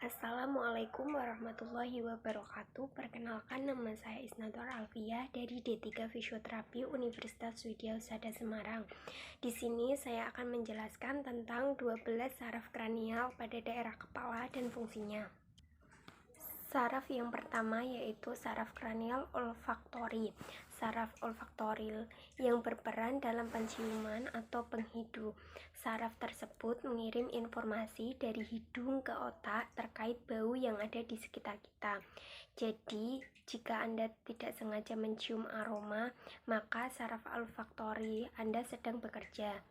Assalamualaikum warahmatullahi wabarakatuh. Perkenalkan, nama saya Isnator Alfiah dari D3 Fisioterapi Universitas Widya Husada Semarang. Di sini saya akan menjelaskan tentang 12 saraf kranial pada daerah kepala dan fungsinya. Saraf yang pertama yaitu saraf kranial olfaktori. Saraf olfaktoril yang berperan dalam penciuman atau penghidu. Saraf tersebut mengirim informasi dari hidung ke otak terkait bau yang ada di sekitar kita. Jadi, jika Anda tidak sengaja mencium aroma, maka saraf olfaktori Anda sedang bekerja.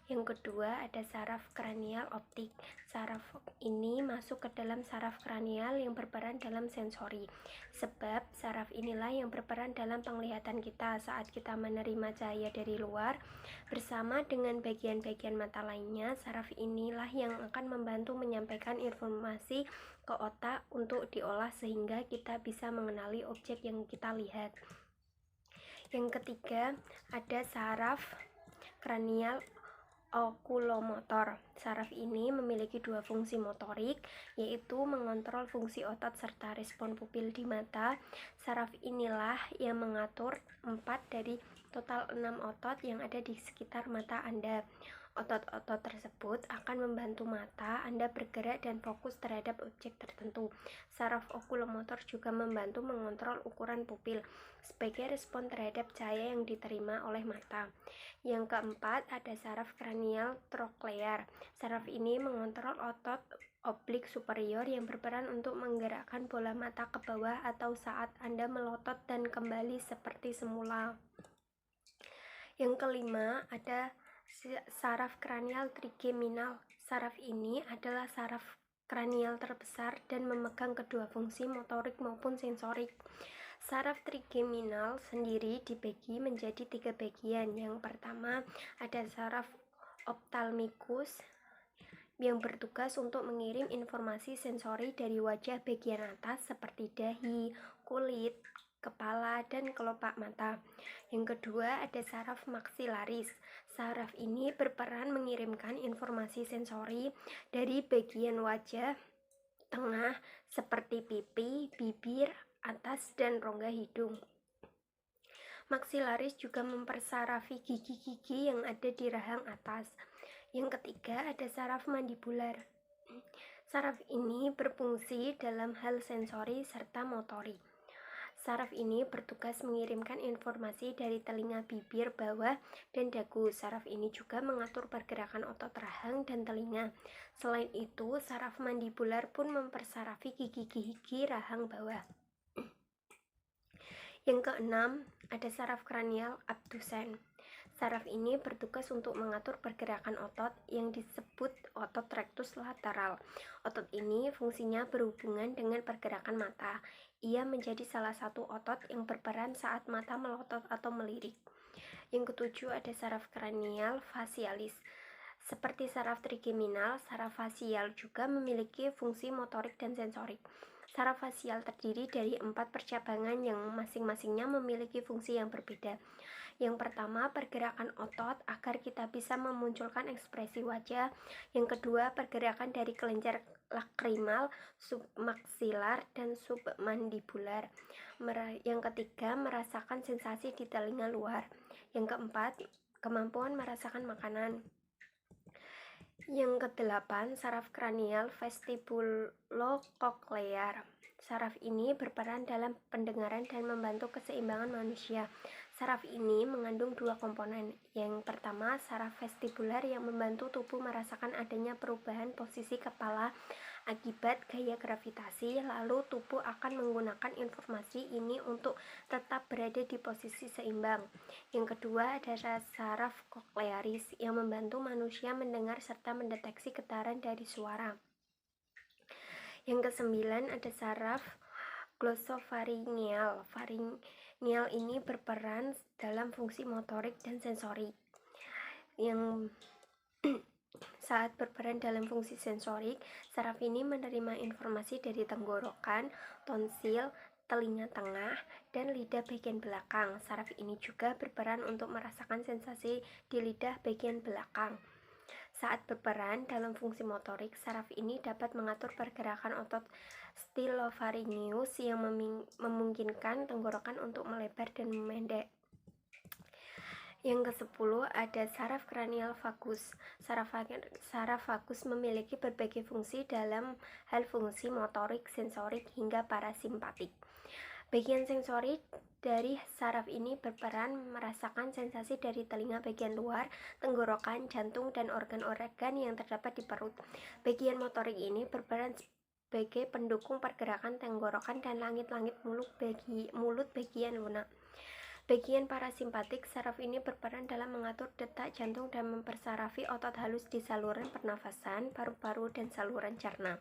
Yang kedua, ada saraf kranial optik. Saraf ini masuk ke dalam saraf kranial yang berperan dalam sensori. Sebab saraf inilah yang berperan dalam penglihatan kita saat kita menerima cahaya dari luar. Bersama dengan bagian-bagian mata lainnya, saraf inilah yang akan membantu menyampaikan informasi ke otak untuk diolah sehingga kita bisa mengenali objek yang kita lihat. Yang ketiga, ada saraf kranial okulomotor. Saraf ini memiliki dua fungsi motorik, yaitu mengontrol fungsi otot serta respon pupil di mata. Saraf inilah yang mengatur 4 dari total 6 otot yang ada di sekitar mata Anda. Otot-otot tersebut akan membantu mata Anda bergerak dan fokus terhadap objek tertentu. Saraf okulomotor juga membantu mengontrol ukuran pupil sebagai respon terhadap cahaya yang diterima oleh mata. Yang keempat, ada saraf kranial troklear. Saraf ini mengontrol otot oblik superior yang berperan untuk menggerakkan bola mata ke bawah atau saat Anda melotot dan kembali seperti semula. Yang kelima, ada saraf kranial trigeminal. Saraf ini adalah saraf kranial terbesar dan memegang kedua fungsi motorik maupun sensorik. Saraf trigeminal sendiri dibagi menjadi 3 bagian. Yang pertama, ada saraf ophthalmicus yang bertugas untuk mengirim informasi sensori dari wajah bagian atas seperti dahi, kulit, kepala, dan kelopak mata. Yang kedua, ada saraf maksilaris. Saraf ini berperan mengirimkan informasi sensori dari bagian wajah tengah seperti pipi, bibir, atas, dan rongga hidung. Maksilaris juga mempersarafi gigi-gigi yang ada di rahang atas. Yang ketiga, ada saraf mandibular. Saraf ini berfungsi dalam hal sensori serta motorik. Saraf ini bertugas mengirimkan informasi dari telinga, bibir, bawah, dan dagu. Saraf ini juga mengatur pergerakan otot rahang dan telinga. Selain itu, saraf mandibular pun mempersarafi gigi-gigi rahang bawah. Yang keenam, ada saraf kranial abdusen. Saraf ini bertugas untuk mengatur pergerakan otot yang disebut otot rectus lateral. Otot ini fungsinya berhubungan dengan pergerakan mata. Ia menjadi salah satu otot yang berperan saat mata melotot atau melirik. Yang ketujuh, ada saraf kranial facialis. Seperti saraf trigeminal, saraf fasial juga memiliki fungsi motorik dan sensorik. Saraf fasial terdiri dari 4 percabangan yang masing-masingnya memiliki fungsi yang berbeda. Yang pertama, pergerakan otot agar kita bisa memunculkan ekspresi wajah. Yang kedua, pergerakan dari kelenjar lakrimal, submaksilar, dan submandibular. Yang ketiga, merasakan sensasi di telinga luar. Yang keempat, kemampuan merasakan makanan. Yang kedelapan, saraf kranial vestibulococlear. Saraf ini berperan dalam pendengaran dan membantu keseimbangan manusia. Saraf ini mengandung 2 komponen. Yang pertama, saraf vestibular yang membantu tubuh merasakan adanya perubahan posisi kepala akibat gaya gravitasi, lalu tubuh akan menggunakan informasi ini untuk tetap berada di posisi seimbang. Yang kedua, ada saraf koklearis yang membantu manusia mendengar serta mendeteksi getaran dari suara. Yang kesembilan, ada saraf glosopharyngeal. Faringeal ini berperan dalam fungsi motorik dan sensorik. Yang saat berperan dalam fungsi sensorik, saraf ini menerima informasi dari tenggorokan, tonsil, telinga tengah, dan lidah bagian belakang. Saraf ini juga berperan untuk merasakan sensasi di lidah bagian belakang. Saat berperan dalam fungsi motorik, saraf ini dapat mengatur pergerakan otot stylofaringeus yang memungkinkan tenggorokan untuk melebar dan memendek. Yang ke-10 ada saraf kranial vagus. Saraf vagus memiliki berbagai fungsi dalam hal fungsi motorik, sensorik, hingga parasimpatik. Bagian sensorik dari saraf ini berperan merasakan sensasi dari telinga bagian luar, tenggorokan, jantung, dan organ-organ yang terdapat di perut. Bagian motorik ini berperan sebagai pendukung pergerakan tenggorokan dan langit-langit mulut bagian lunak. Bagian parasimpatik, saraf ini berperan dalam mengatur detak jantung dan mempersarafi otot halus di saluran pernafasan, paru-paru, dan saluran cerna.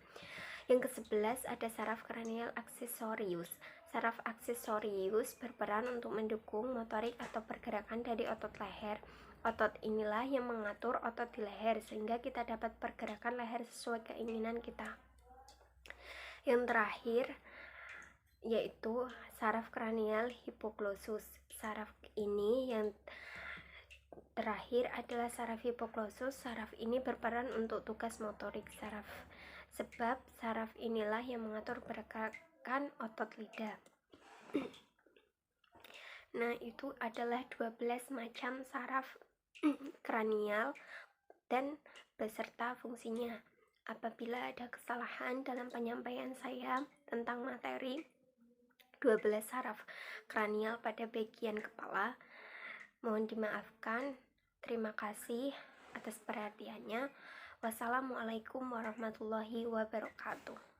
Yang ke-11 ada saraf kranial aksesorius. Saraf aksesorius berperan untuk mendukung motorik atau pergerakan dari otot leher. Otot inilah yang mengatur otot di leher sehingga kita dapat pergerakan leher sesuai keinginan kita. Yang terakhir yaitu saraf kranial hipoglosus. Saraf ini yang terakhir adalah saraf hipoglosus. Saraf ini berperan untuk tugas motorik saraf, sebab saraf inilah yang mengatur pergerakan otot lidah. Nah, itu adalah 12 macam saraf kranial dan beserta fungsinya. Apabila ada kesalahan dalam penyampaian saya tentang materi 12 saraf kranial pada bagian kepala, mohon dimaafkan. Terima kasih atas perhatiannya. Wassalamualaikum warahmatullahi wabarakatuh.